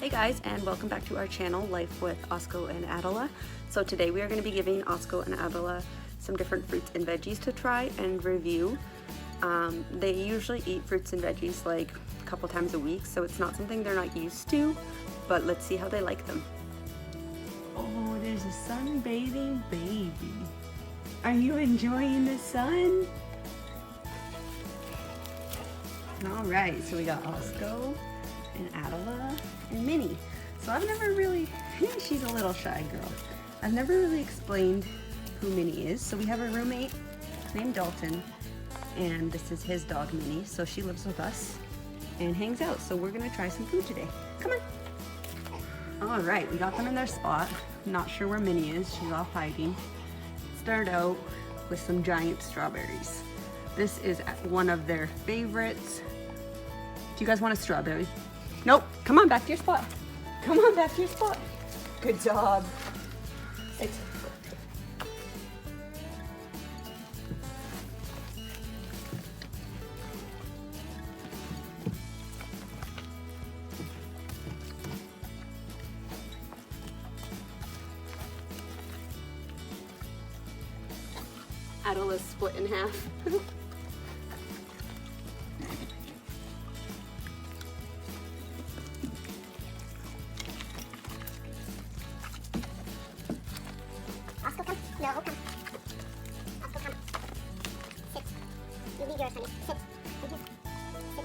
Hey guys, and welcome back to our channel, Life with Osco and Adela. So today we are going to be giving Osco and Adela some different fruits and veggies to try and review. They usually eat fruits and veggies like a couple times a week, so it's not something they're not used to, but let's see how they like them. Oh, there's a sunbathing baby. Are you enjoying the sun? All right, so we got Osco and Adela and Minnie. So I've never really, she's a little shy girl. I've never really explained who Minnie is. So we have a roommate named Dalton, and this is his dog Minnie. So she lives with us and hangs out. So we're gonna try some food today. Come on. All right, we got them in their spot. Not sure where Minnie is, she's off hiding. Start out with some giant strawberries. This is one of their favorites. Do you guys want a strawberry? Nope. Come on, back to your spot. Come on, back to your spot. Good job. Sit. Adela's split in half. Osco, come. No, come. Osco, come. Sit. You leave yours, honey. Sit. Sit.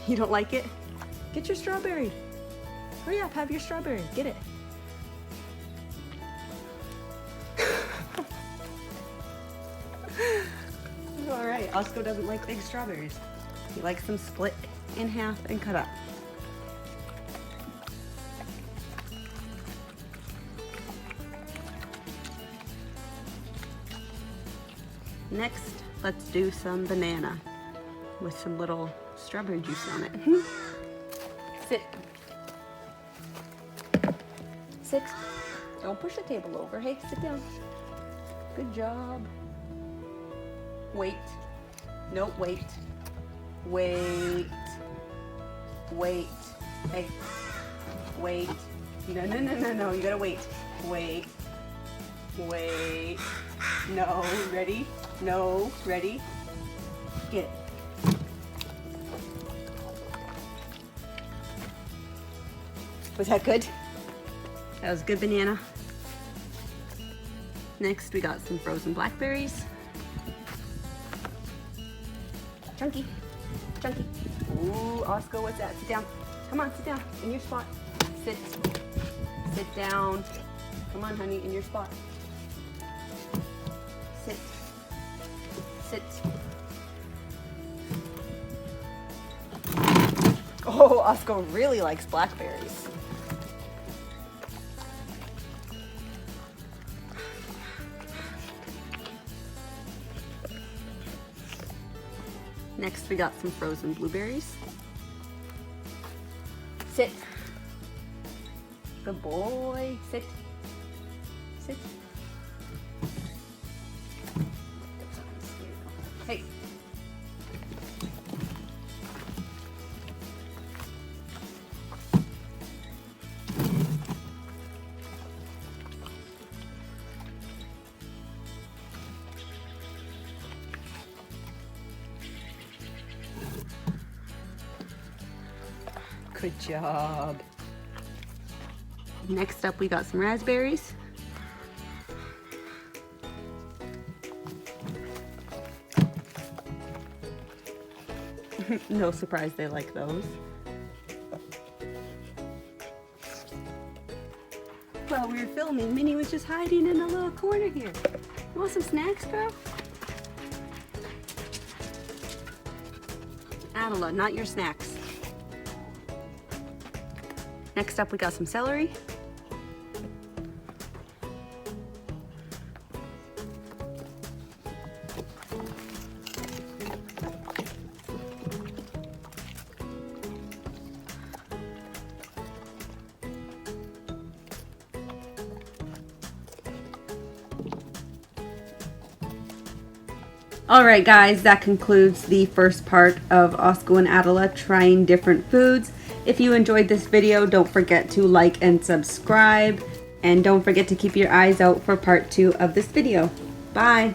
You don't like it? Get your strawberry. Hurry up, have your strawberry. Get it. All right, Osco doesn't like big strawberries. He likes them split in half and cut up. Next, let's do some banana with some little strawberry juice on it. Sit. Sit. Don't push the table over. Hey, sit down. Good job. Wait. No, wait. Wait. Wait. Hey. Wait. No, no, no, no, no. You gotta wait. Wait. Wait. No. Ready? No. Ready? Get it. Was that good? That was good banana. Next, we got some frozen blackberries. Chunky. Chunky. Ooh, Osco, what's that? Sit down. Come on, sit down. In your spot. Sit. Sit down. Come on, honey, in your spot. Sit. Sit. Oh, Osco really likes blackberries. Next, we got some frozen blueberries. Sit. Good boy. Sit. Sit. Hey. Good job. Next up, we got some raspberries. No surprise they like those. While we were filming, Minnie was just hiding in a little corner here. You want some snacks, girl? Adela, not your snacks. Next up, we got some celery. Alright guys, that concludes the first part of Osco and Adela trying different foods. If you enjoyed this video, don't forget to like and subscribe. And don't forget to keep your eyes out for part 2 of this video. Bye!